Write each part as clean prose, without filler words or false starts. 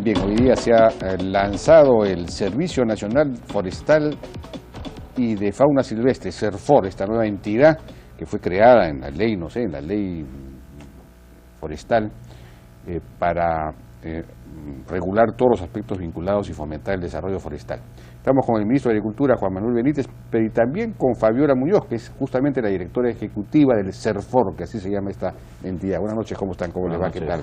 Bien, hoy día se ha lanzado el Servicio Nacional Forestal y de Fauna Silvestre, SERFOR, esta nueva entidad que fue creada en la ley, no sé, en la ley forestal, para regular todos los aspectos vinculados y fomentar el desarrollo forestal. Estamos con el ministro de Agricultura, Juan Manuel Benítez, pero y también con Fabiola Muñoz, que es justamente la directora ejecutiva del SERFOR, que así se llama esta entidad. Buenas noches, ¿cómo están? ¿Cómo les va? ¿Qué tal?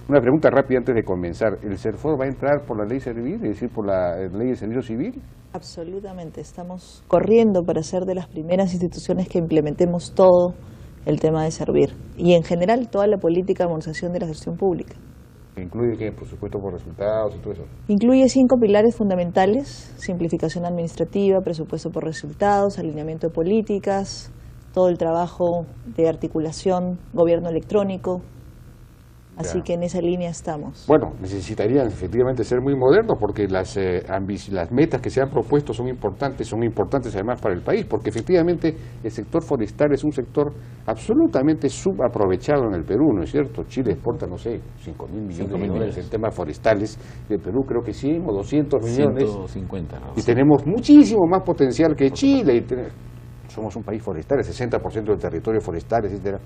Una pregunta rápida antes de comenzar. ¿El SERFOR va a entrar por la ley civil, es decir, por la ley de servicio civil? Absolutamente. Estamos corriendo para ser de las primeras instituciones que implementemos todo el tema de servir. Y en general toda la política de armonización de la gestión pública. ¿Incluye qué? Por supuesto, por resultados y todo eso. Incluye 5 pilares fundamentales: simplificación administrativa, presupuesto por resultados, alineamiento de políticas, todo el trabajo de articulación, gobierno electrónico. Así que en esa línea estamos. Bueno, necesitarían efectivamente ser muy modernos porque las metas que se han propuesto son importantes además para el país, porque efectivamente el sector forestal es un sector absolutamente subaprovechado en el Perú, ¿no es cierto? Chile exporta, no sé, 5.000 millones de dólares en temas forestales, de Perú creo que 100 o 200 millones. 150. Y tenemos muchísimo más potencial que Chile. Y somos un país forestal, el 60% del territorio forestal, etcétera,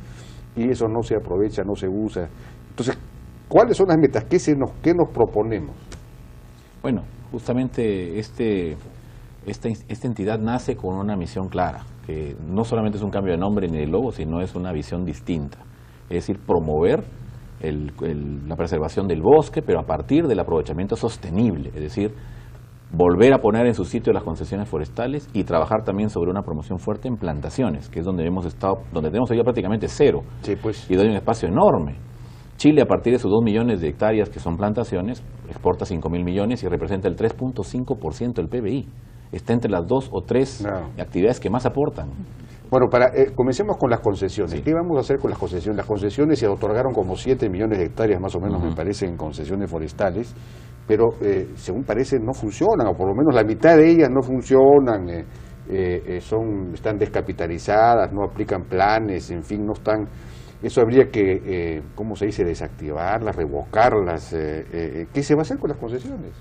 y eso no se aprovecha, no se usa. Entonces, ¿cuáles son las metas? ¿Qué nos proponemos? Bueno, justamente esta entidad nace con una misión clara, que no solamente es un cambio de nombre ni de logo, sino es una visión distinta. Es decir, promover la preservación del bosque, pero a partir del aprovechamiento sostenible, es decir, volver a poner en su sitio las concesiones forestales y trabajar también sobre una promoción fuerte en plantaciones, que es donde tenemos hoy prácticamente cero, sí, pues. Y doy un espacio enorme. Chile, a partir de sus 2 millones de hectáreas que son plantaciones, exporta 5.000 millones y representa el 3.5% del PBI. Está entre las 2 o 3 actividades que más aportan. Bueno, comencemos con las concesiones. Sí. ¿Qué vamos a hacer con las concesiones? Las concesiones se otorgaron como 7 millones de hectáreas más o menos, me parece, en concesiones forestales, pero según parece no funcionan, o por lo menos la mitad de ellas no funcionan, están descapitalizadas, no aplican planes, en fin, no están... Eso habría que, ¿cómo se dice?, desactivarlas, revocarlas. ¿Qué se va a hacer con las concesiones?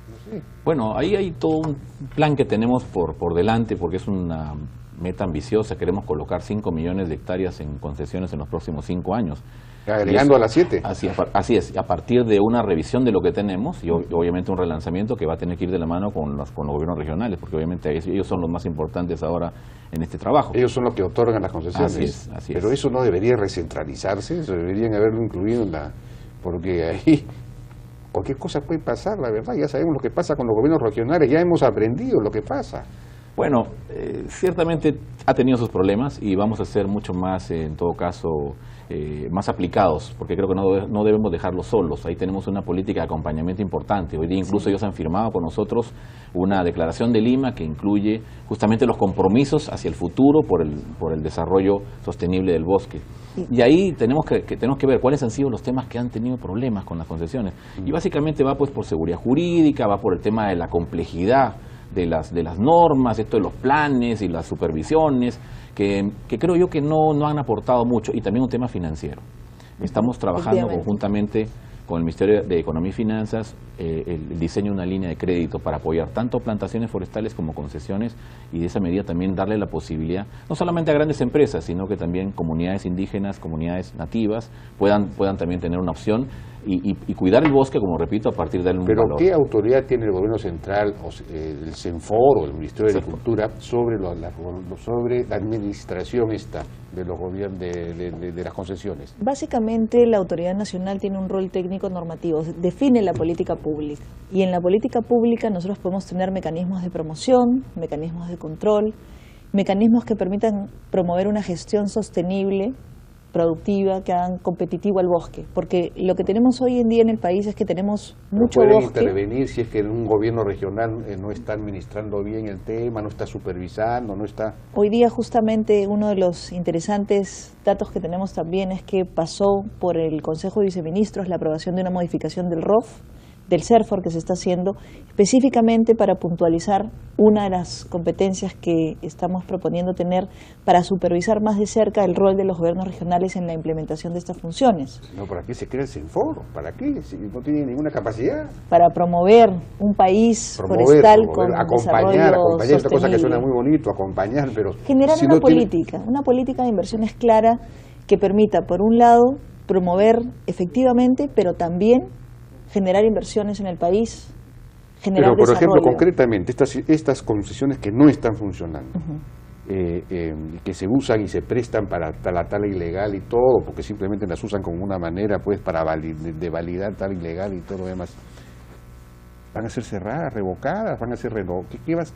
No sé. Bueno, ahí hay todo un plan que tenemos por delante, porque es una meta ambiciosa. Queremos colocar 5 millones de hectáreas en concesiones en los próximos 5 años. Agregando a las 7. Así es, a partir de una revisión de lo que tenemos y obviamente un relanzamiento que va a tener que ir de la mano con los gobiernos regionales, porque obviamente ellos son los más importantes ahora en este trabajo. Ellos son los que otorgan las concesiones. Así Pero eso no debería recentralizarse, eso deberían haberlo incluido porque ahí cualquier cosa puede pasar, la verdad, ya sabemos lo que pasa con los gobiernos regionales, ya hemos aprendido lo que pasa. Bueno, ciertamente ha tenido sus problemas y vamos a ser mucho más, en todo caso, más aplicados, porque creo que no debemos dejarlos solos. Ahí tenemos una política de acompañamiento importante. Hoy día incluso ellos han firmado con nosotros una declaración de Lima que incluye justamente los compromisos hacia el futuro por el desarrollo sostenible del bosque. Y ahí tenemos que ver cuáles han sido los temas que han tenido problemas con las concesiones. Y básicamente va pues por seguridad jurídica, va por el tema de la complejidad de las normas, esto de los planes y las supervisiones, que creo yo que no han aportado mucho, y también un tema financiero. Estamos trabajando conjuntamente con el Ministerio de Economía y Finanzas el diseño de una línea de crédito para apoyar tanto plantaciones forestales como concesiones, y de esa medida también darle la posibilidad, no solamente a grandes empresas, sino que también comunidades indígenas, comunidades nativas, puedan también tener una opción y cuidar el bosque, como repito, a partir de un Pero valor. ¿qué autoridad tiene el gobierno central, el CENFOR o el Ministerio de Agricultura sobre la administración de los gobiernos de las concesiones? Básicamente la autoridad nacional tiene un rol técnico normativo, define la política pública, y en la política pública nosotros podemos tener mecanismos de promoción, mecanismos de control, mecanismos que permitan promover una gestión sostenible, productiva, que hagan competitivo al bosque, porque lo que tenemos hoy en día en el país es que tenemos mucho bosque. ¿Pueden intervenir si es que un gobierno regional no está administrando bien el tema, no está supervisando, no está...? Hoy día justamente uno de los interesantes datos que tenemos también es que pasó por el Consejo de Viceministros la aprobación de una modificación del ROF, del CERFOR que se está haciendo específicamente para puntualizar una de las competencias que estamos proponiendo tener para supervisar más de cerca el rol de los gobiernos regionales en la implementación de estas funciones. No, ¿para qué se crea el CENFOR? ¿Para qué? Si no tiene ninguna capacidad. Para promover un país forestal con acompañar, desarrollo otra cosa que suena sostenible. muy bonito, acompañar, pero... Generar si una no tiene- política de inversiones clara que permita, por un lado, promover efectivamente, pero también generar inversiones en el país, generar Pero, por desarrollo. ejemplo, concretamente, estas concesiones que no están funcionando, que se usan y se prestan para la tala ilegal y todo, porque simplemente las usan como una manera pues para de validar tala ilegal y todo lo demás, ¿van a ser cerradas, revocadas? ¿Van a ser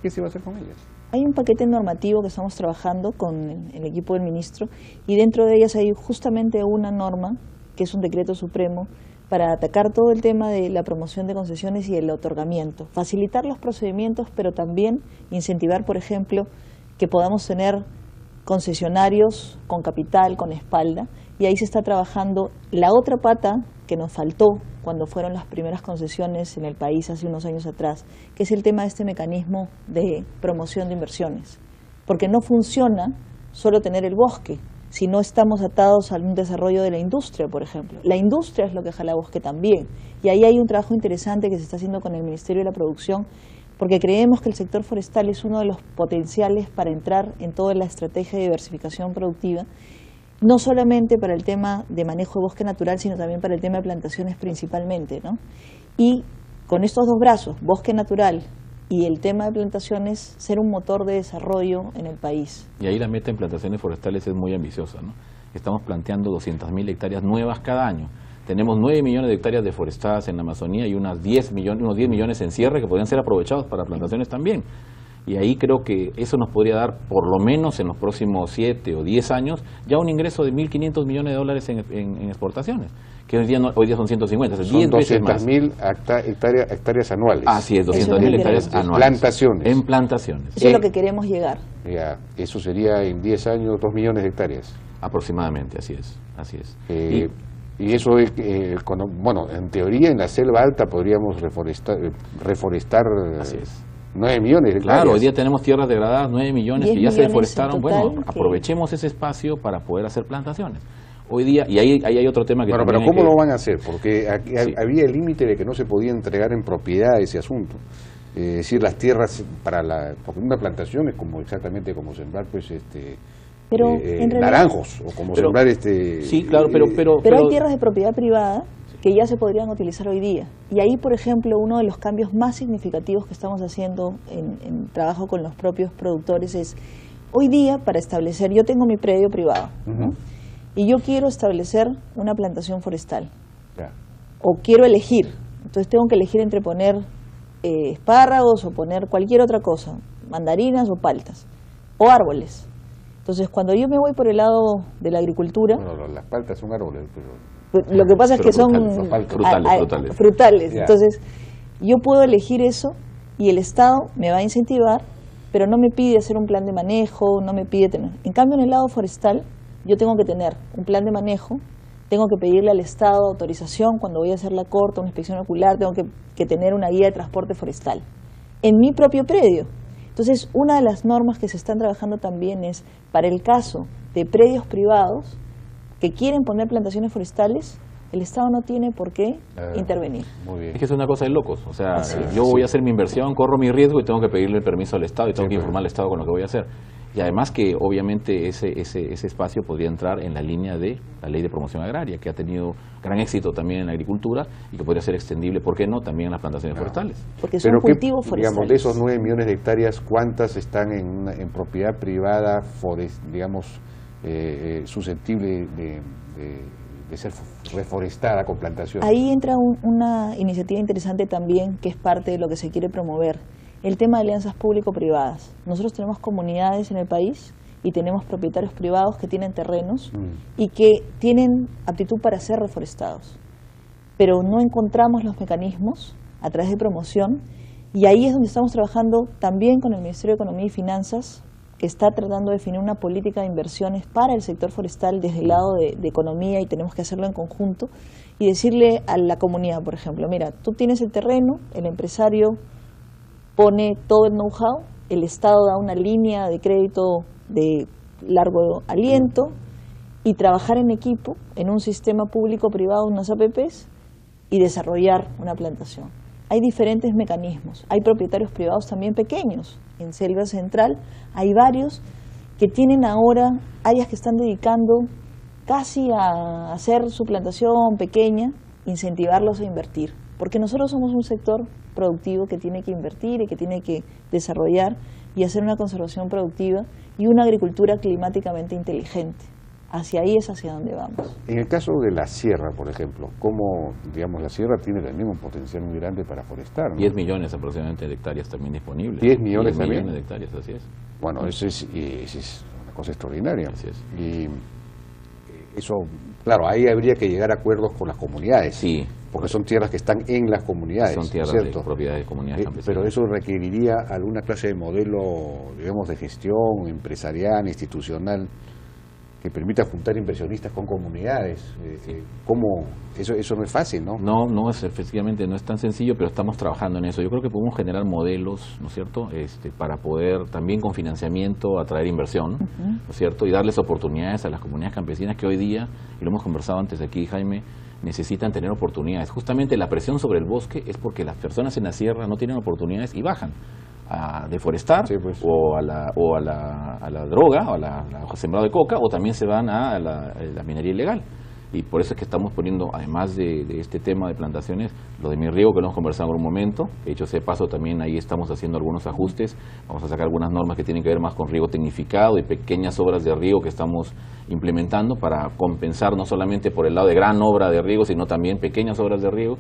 ¿Qué se va a hacer con ellas? Hay un paquete normativo que estamos trabajando con el equipo del ministro y dentro de ellas hay justamente una norma, que es un decreto supremo, para atacar todo el tema de la promoción de concesiones y el otorgamiento, facilitar los procedimientos, pero también incentivar, por ejemplo, que podamos tener concesionarios con capital, con espalda, y ahí se está trabajando la otra pata que nos faltó cuando fueron las primeras concesiones en el país hace unos años atrás, que es el tema de este mecanismo de promoción de inversiones, porque no funciona solo tener el bosque, si no estamos atados a un desarrollo de la industria, por ejemplo. La industria es lo que jala bosque también. Y ahí hay un trabajo interesante que se está haciendo con el Ministerio de la Producción, porque creemos que el sector forestal es uno de los potenciales para entrar en toda la estrategia de diversificación productiva, no solamente para el tema de manejo de bosque natural, sino también para el tema de plantaciones principalmente, ¿no? Y con estos dos brazos, bosque natural y el tema de plantaciones, ser un motor de desarrollo en el país. Y ahí la meta en plantaciones forestales es muy ambiciosa, ¿no? Estamos planteando 200.000 hectáreas nuevas cada año. Tenemos 9 millones de hectáreas deforestadas en la Amazonía y unos 10 millones en cierre que podrían ser aprovechados para plantaciones también. Y ahí creo que eso nos podría dar, por lo menos en los próximos 7 o 10 años, ya un ingreso de $1.500 millones en exportaciones, que hoy día son 150, o sea, 10 veces más. 200.000 hectáreas anuales. Así es, Eso es lo 200.000 que hectáreas queremos. anuales. Plantaciones. En plantaciones. Eso es lo que queremos llegar. Ya, eso sería en 10 años 2 millones de hectáreas. Aproximadamente, así es. Así es. Y eso es, bueno, en teoría en la selva alta podríamos reforestar Así es. 9 millones de hectáreas. Claro, hoy día tenemos tierras degradadas, 9 millones 10 que ya se millones deforestaron. en total, Bueno, que- aprovechemos ese espacio para poder hacer plantaciones. Hoy día, y ahí hay otro tema que Bueno, pero también hay ¿cómo que- lo van a hacer? Porque aquí Sí. había el límite de que no se podía entregar en propiedad ese asunto. Es decir, las tierras porque una plantación es como exactamente como sembrar pues Pero en realidad- naranjos o como Pero- sembrar Sí, claro, pero Pero hay tierras de propiedad privada que ya se podrían utilizar hoy día. Y ahí, por ejemplo, uno de los cambios más significativos que estamos haciendo en trabajo con los propios productores es, hoy día para establecer, yo tengo mi predio privado, ¿no? Y yo quiero establecer una plantación forestal, Ya. o quiero elegir, entonces tengo que elegir entre poner espárragos o poner cualquier otra cosa, mandarinas o paltas, o árboles. Entonces, cuando yo me voy por el lado de la agricultura, Bueno, las paltas son árboles, pero lo que pasa es Pero que son frutales. frutales. Ya. Entonces, yo puedo elegir eso y el Estado me va a incentivar, pero no me pide hacer un plan de manejo, no me pide tener. En cambio, en el lado forestal, yo tengo que tener un plan de manejo, tengo que pedirle al Estado autorización cuando voy a hacer la corta, una inspección ocular, tengo que tener una guía de transporte forestal en mi propio predio. Entonces, una de las normas que se están trabajando también es, para el caso de predios privados que quieren poner plantaciones forestales, el Estado no tiene por qué intervenir. muy bien. Es que es una cosa de locos. O sea, Así es. yo voy a hacer mi inversión, corro mi riesgo y tengo que pedirle permiso al Estado y tengo Sí, que pues. informar al Estado con lo que voy a hacer. Y además que obviamente ese espacio podría entrar en la línea de la Ley de Promoción Agraria, que ha tenido gran éxito también en la agricultura y que podría ser extendible, ¿por qué no?, también en las plantaciones forestales. Porque son Pero que, cultivos forestales. digamos, de esos 9 millones de hectáreas, ¿cuántas están en propiedad privada, susceptible de ser reforestada con plantaciones? Ahí entra una iniciativa interesante también, que es parte de lo que se quiere promover, el tema de alianzas público-privadas. Nosotros tenemos comunidades en el país y tenemos propietarios privados que tienen terrenos y que tienen aptitud para ser reforestados, pero no encontramos los mecanismos a través de promoción, y ahí es donde estamos trabajando también con el Ministerio de Economía y Finanzas, que está tratando de definir una política de inversiones para el sector forestal desde el lado de economía, y tenemos que hacerlo en conjunto, y decirle a la comunidad, por ejemplo, mira, tú tienes el terreno, el empresario pone todo el know-how, el Estado da una línea de crédito de largo aliento, y trabajar en equipo en un sistema público-privado, unas APPs, y desarrollar una plantación. Hay diferentes mecanismos, hay propietarios privados también pequeños. En Selva Central hay varios que tienen ahora áreas que están dedicando casi a hacer su plantación pequeña, incentivarlos a invertir, porque nosotros somos un sector productivo que tiene que invertir y que tiene que desarrollar y hacer una conservación productiva y una agricultura climáticamente inteligente. Hacia ahí es hacia donde vamos. En el caso de la sierra, por ejemplo, ¿cómo, digamos, la sierra tiene también un potencial muy grande para forestar, ¿no? 10 millones aproximadamente de hectáreas también disponibles. 10 millones 10 también. millones de hectáreas, así es. Bueno, eso es una cosa extraordinaria. Así es. Y eso, claro, ahí habría que llegar a acuerdos con las comunidades. Sí. Porque son tierras que están en las comunidades. Son tierras ¿cierto? de propiedad de comunidades campesinas. Pero eso requeriría alguna clase de modelo, digamos, de gestión empresarial, institucional, que permita juntar inversionistas con comunidades. ¿Cómo? Eso no es fácil, ¿no? No, efectivamente no es tan sencillo, pero estamos trabajando en eso. Yo creo que podemos generar modelos, ¿no es cierto?, para poder también con financiamiento atraer inversión, ¿no es cierto?, y darles oportunidades a las comunidades campesinas que hoy día, y lo hemos conversado antes aquí, Jaime, necesitan tener oportunidades. Justamente la presión sobre el bosque es porque las personas en la sierra no tienen oportunidades y bajan a deforestar, sí, pues, o a la droga, o a la sembrado de coca, o también se van a la minería ilegal. Y por eso es que estamos poniendo, además de este tema de plantaciones, lo de mi riego, que lo hemos conversado en un momento. De hecho, ese paso también ahí estamos haciendo algunos ajustes. Vamos a sacar algunas normas que tienen que ver más con riego tecnificado y pequeñas obras de riego que estamos implementando para compensar no solamente por el lado de gran obra de riego, sino también pequeñas obras de riego,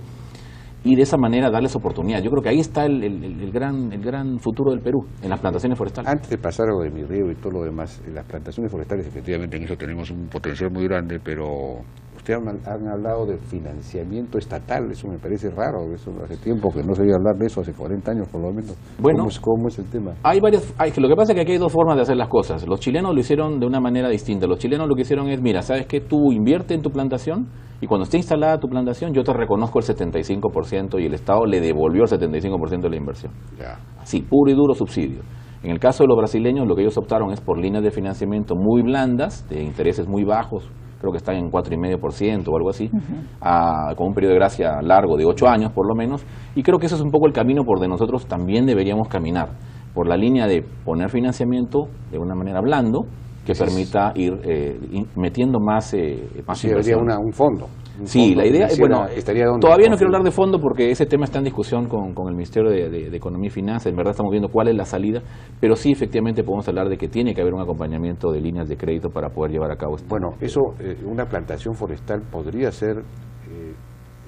y de esa manera darles oportunidad. Yo creo que ahí está el gran futuro del Perú, en las plantaciones forestales. Antes de pasar a lo de mi río y todo lo demás, las plantaciones forestales, efectivamente en eso tenemos un potencial muy grande, pero ustedes han hablado de financiamiento estatal. Eso me parece raro. Eso hace tiempo que no se oía hablar de eso, hace 40 años por lo menos. Bueno, ¿Cómo es el tema? Lo que pasa es que aquí hay dos formas de hacer las cosas. Los chilenos lo hicieron de una manera distinta. Los chilenos lo que hicieron es, mira, ¿sabes qué? Tú invierte en tu plantación y cuando esté instalada tu plantación yo te reconozco el 75%, y el Estado le devolvió el 75% de la inversión. Ya. Así, puro y duro subsidio. En el caso de los brasileños, lo que ellos optaron es por líneas de financiamiento muy blandas, de intereses muy bajos, creo que están en 4,5% o algo así, con un periodo de gracia largo de 8 años por lo menos, y creo que eso es un poco el camino por donde nosotros también deberíamos caminar, por la línea de poner financiamiento de una manera blando, que permita ir metiendo más Debería un fondo. Sí, la idea es, bueno, todavía no quiero hablar de fondo porque ese tema está en discusión con el Ministerio de Economía y Finanzas. En verdad estamos viendo cuál es la salida, pero sí, efectivamente podemos hablar de que tiene que haber un acompañamiento de líneas de crédito para poder llevar a cabo esto. Bueno, eso, una plantación forestal podría ser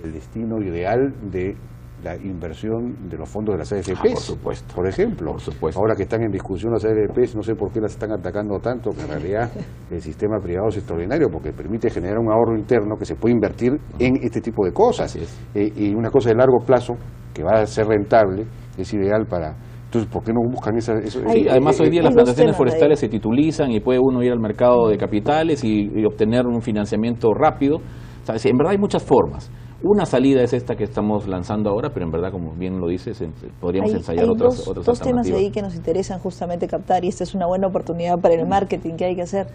el destino ideal de la inversión de los fondos de las AFPs, por supuesto. Por ejemplo. Por supuesto. Ahora que están en discusión las AFPs, no sé por qué las están atacando tanto, que en realidad el sistema privado es extraordinario porque permite generar un ahorro interno que se puede invertir en este tipo de cosas. Así es. Y una cosa de largo plazo que va a ser rentable es ideal para... Entonces, ¿por qué no buscan eso? Sí, además hoy día las plantaciones forestales se titulizan y puede uno ir al mercado de capitales y obtener un financiamiento rápido. O sea, en verdad hay muchas formas. Una salida es esta que estamos lanzando ahora, pero en verdad, como bien lo dices, podríamos ensayar otras dos temas ahí que nos interesan justamente captar, y esta es una buena oportunidad para el marketing que hay que hacer.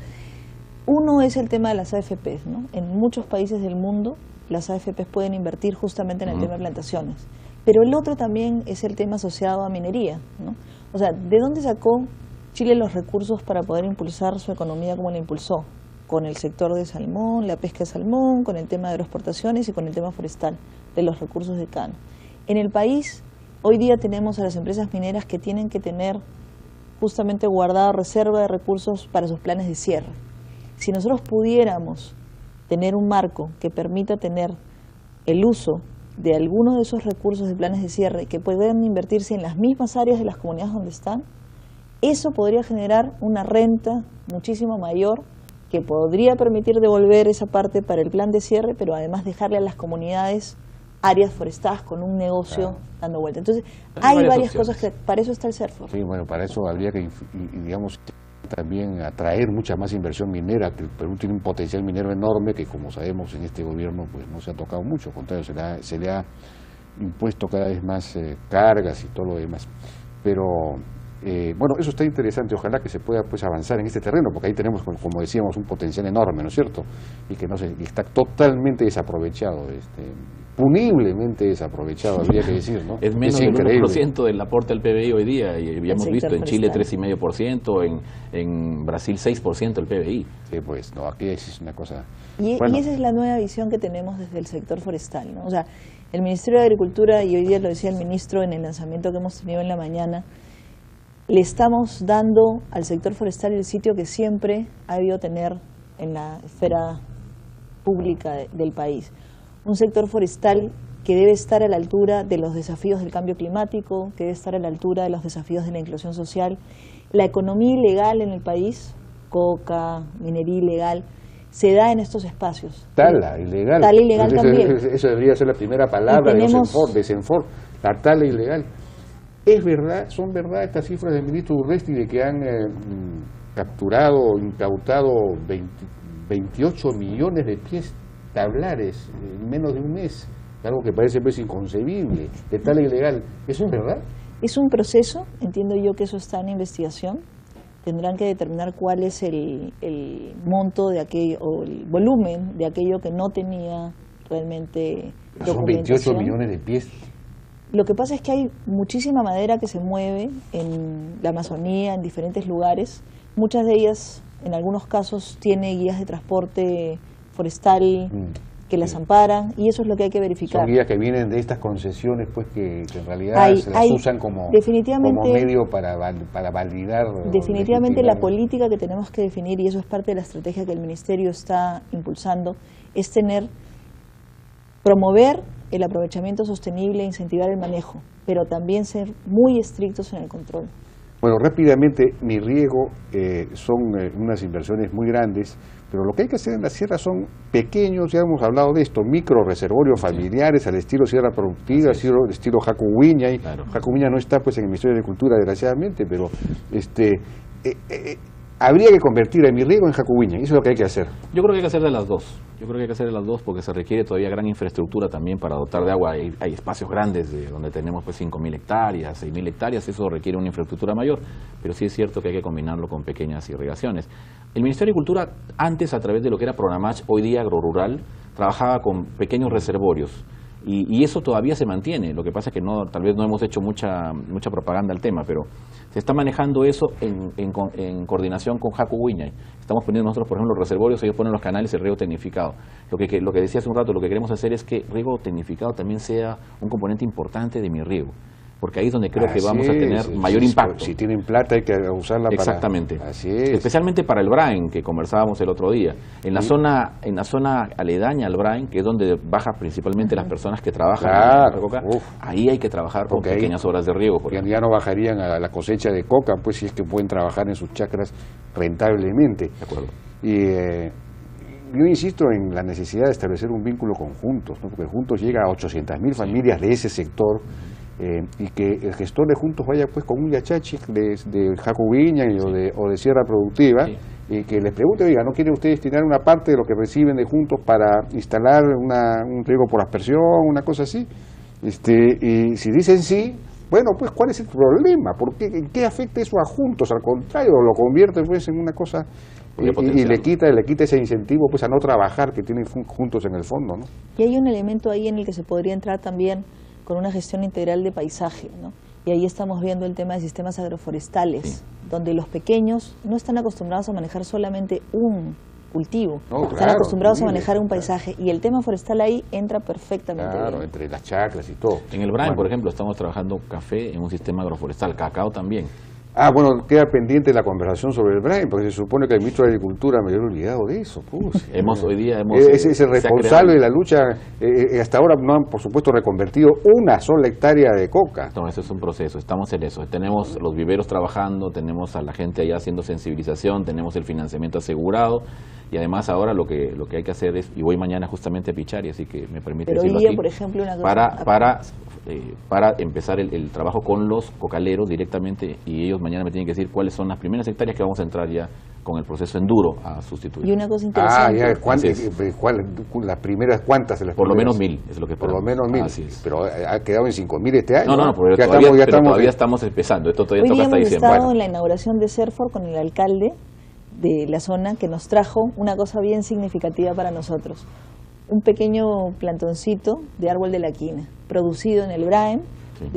Uno es el tema de las AFPs, ¿no? En muchos países del mundo las AFPs pueden invertir justamente en el tema de plantaciones. Pero el otro también es el tema asociado a minería, ¿no? O sea, ¿de dónde sacó Chile los recursos para poder impulsar su economía como la impulsó? Con el sector de salmón, la pesca de salmón, con el tema de agroexportaciones y con el tema forestal, de los recursos de cano. En el país, hoy día tenemos a las empresas mineras que tienen que tener justamente guardada reserva de recursos para sus planes de cierre. Si nosotros pudiéramos tener un marco que permita tener el uso de algunos de esos recursos de planes de cierre que puedan invertirse en las mismas áreas de las comunidades donde están, eso podría generar una renta muchísimo mayor que podría permitir devolver esa parte para el plan de cierre, pero además dejarle a las comunidades áreas forestadas con un negocio dando vuelta. Entonces, hay varias cosas que para eso está el CERFOR. Sí, bueno, para eso habría que, digamos, también atraer mucha más inversión minera, que el Perú tiene un potencial minero enorme que, como sabemos, en este gobierno pues no se ha tocado mucho, al contrario, se le ha impuesto cada vez más cargas y todo lo demás. Pero bueno, eso está interesante, ojalá que se pueda pues avanzar en este terreno, porque ahí tenemos, como decíamos, un potencial enorme, ¿no es cierto? Y que y está totalmente desaprovechado, puniblemente desaprovechado, habría que decir, ¿no? Es menos del 1% del aporte al PBI hoy día, y habíamos visto en Chile 3,5%, en Brasil 6% del PBI. Sí, pues, no, aquí es una cosa... Y esa es la nueva visión que tenemos desde el sector forestal, ¿no? O sea, el Ministerio de Agricultura, y hoy día lo decía el ministro en el lanzamiento que hemos tenido en la mañana, le estamos dando al sector forestal el sitio que siempre ha debido tener en la esfera pública del país. Un sector forestal que debe estar a la altura de los desafíos del cambio climático, que debe estar a la altura de los desafíos de la inclusión social. La economía ilegal en el país, coca, minería ilegal, se da en estos espacios. Tala ilegal. Tala ilegal también. Eso debería ser la primera palabra de Senfor, la tala ilegal. Es verdad, son verdad estas cifras del ministro Urresti de que han capturado, incautado 28 millones de pies tablares en menos de un mes, algo que parece pues inconcebible, de tala ilegal. ¿Eso es verdad? Es un proceso, entiendo yo que eso está en investigación. Tendrán que determinar cuál es el monto de aquello, o el volumen de aquello que no tenía realmente documentación. Son 28 millones de pies. Lo que pasa es que hay muchísima madera que se mueve en la Amazonía, en diferentes lugares. Muchas de ellas, en algunos casos, tiene guías de transporte forestal que las amparan, y eso es lo que hay que verificar. Son guías que vienen de estas concesiones, pues que en realidad se las usan como medio para validar. Definitivamente la política que tenemos que definir, y eso es parte de la estrategia que el Ministerio está impulsando, es promover el aprovechamiento sostenible e incentivar el manejo, pero también ser muy estrictos en el control. Bueno, rápidamente, Mi Riego son unas inversiones muy grandes, pero lo que hay que hacer en la sierra son pequeños, ya hemos hablado de esto, micro reservorios familiares al estilo Sierra Productiva, estilo Jacuwiñay. Claro. Jacuwiñay no está pues en el Ministerio de Agricultura, desgraciadamente, pero habría que convertir a Mi Riego en Jacuwiñay, eso es lo que hay que hacer. Yo creo que hay que hacer de las dos. Yo creo que hay que hacer de las dos porque se requiere todavía gran infraestructura también para dotar de agua. Hay espacios grandes donde tenemos pues 5.000 hectáreas, 6.000 hectáreas, eso requiere una infraestructura mayor, pero sí es cierto que hay que combinarlo con pequeñas irrigaciones. El Ministerio de Agricultura antes, a través de lo que era Pronamach, hoy día Agrorural, trabajaba con pequeños reservorios. Y eso todavía se mantiene. Lo que pasa es que tal vez no hemos hecho mucha propaganda al tema, pero se está manejando eso en coordinación con Jacuwiñay. Estamos poniendo nosotros, por ejemplo, los reservorios, ellos ponen los canales de riego tecnificado. Lo que decía hace un rato, lo que queremos hacer es que riego tecnificado también sea un componente importante de Mi Riego, porque ahí es donde creo que vamos a tener mayor impacto. Si tienen plata hay que usarla para... Exactamente. Así es. Especialmente para el Brain, que conversábamos el otro día. En la zona aledaña al Brain, que es donde bajan principalmente las personas que trabajan en la coca, ahí hay que trabajar con pequeñas obras de riego. Ya no bajarían a la cosecha de coca, pues si es que pueden trabajar en sus chacras rentablemente. De acuerdo. Y yo insisto en la necesidad de establecer un vínculo con Juntos, ¿no? Porque Juntos llega a 800.000 familias de ese sector. Y que el gestor de Juntos vaya pues con un yachachi de Jacuwiñay o de Sierra Productiva, y que les pregunte, oiga, ¿no quieren ustedes destinar una parte de lo que reciben de Juntos para instalar un riego por aspersión, una cosa así? Y si dicen sí, bueno, pues ¿cuál es el problema? ¿En qué afecta eso a Juntos? Al contrario, lo convierte pues en una cosa y le quita ese incentivo pues a no trabajar que tienen Juntos en el fondo, ¿no? Y hay un elemento ahí en el que se podría entrar también con una gestión integral de paisaje, ¿no? Y ahí estamos viendo el tema de sistemas agroforestales, donde los pequeños no están acostumbrados a manejar solamente un cultivo, están acostumbrados a manejar un paisaje, y el tema forestal ahí entra perfectamente. Claro, bien. entre las chacras y todo. En el Brain, por ejemplo, estamos trabajando café en un sistema agroforestal, cacao también. Bueno, queda pendiente la conversación sobre el Brain, porque se supone que el ministro de Agricultura me había olvidado de eso. Hoy día hemos es el responsable de la lucha. Hasta ahora no han, por supuesto, reconvertido una sola hectárea de coca. No, eso es un proceso, estamos en eso. Tenemos los viveros trabajando, tenemos a la gente allá haciendo sensibilización, tenemos el financiamiento asegurado, y además ahora lo que hay que hacer es, y voy mañana justamente a Pichari, así que me permite pero decirlo hoy día, así, por ejemplo, para para empezar el trabajo con los cocaleros directamente, y ellos mañana me tienen que decir cuáles son las primeras hectáreas que vamos a entrar ya con el proceso enduro a sustituir. Y una cosa interesante. Las primeras, ¿cuántas se las Por lo menos primeras? 1000, es lo que Por lo esperamos. menos 1000. Así es. Pero ha quedado en 5000 este año. No, pero ya todavía estamos empezando. Esto todavía Hoy toca día hasta hemos diciembre. estado Bueno, en la inauguración de Serfor con el alcalde de la zona, que nos trajo una cosa bien significativa para nosotros. Un pequeño plantoncito de árbol de la quina, producido en el Braem, Sí.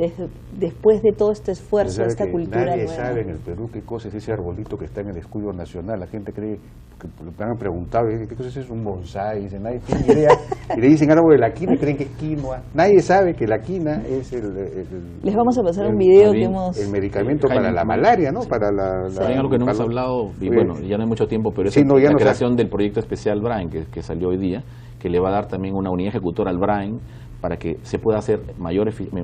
después de todo este esfuerzo, esta cultura nadie nueva. sabe en el Perú qué cosa es ese arbolito que está en el escudo nacional. La gente cree, que me han preguntado, ¿qué cosa es eso? Un bonsai. Dice, nadie tiene idea. Y le dicen árbol de la quina y creen que es quinoa. Nadie sabe que la quina es Les vamos a pasar un video que bien, hemos... el medicamento Jaime, para la malaria, ¿no? Para También algo que no hemos para- hablado, y Oye, bueno, ya no hay mucho tiempo, pero es sí, no, ya la no creación del proyecto especial Brain, que salió hoy día, que le va a dar también una unidad ejecutora al Brain para que se pueda hacer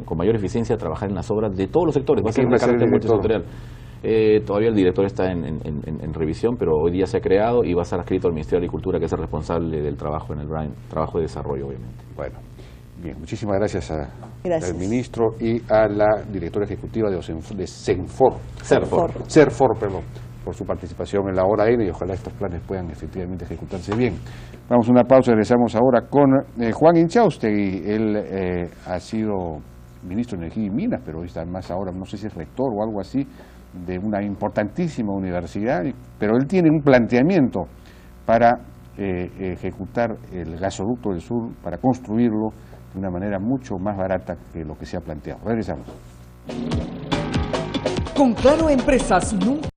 con mayor eficiencia trabajar en las obras de todos los sectores. Va a ser ¿Quién un va a ser el carácter director? multisectorial. Todavía el director está en revisión, pero hoy día se ha creado y va a ser adscrito al Ministerio de Agricultura, que es el responsable del trabajo en el Brain, trabajo de desarrollo, obviamente. Bueno, bien, muchísimas gracias Gracias. al ministro y a la directora ejecutiva de Senfor, por su participación en la hora N, y ojalá estos planes puedan efectivamente ejecutarse bien. Vamos a una pausa y regresamos ahora con Juan Inchaustegui. Él ha sido ministro de Energía y Minas, pero hoy está más ahora, no sé si es rector o algo así, de una importantísima universidad, pero él tiene un planteamiento para ejecutar el gasoducto del sur, para construirlo de una manera mucho más barata que lo que se ha planteado. Regresamos. Con Claro Empresas nunca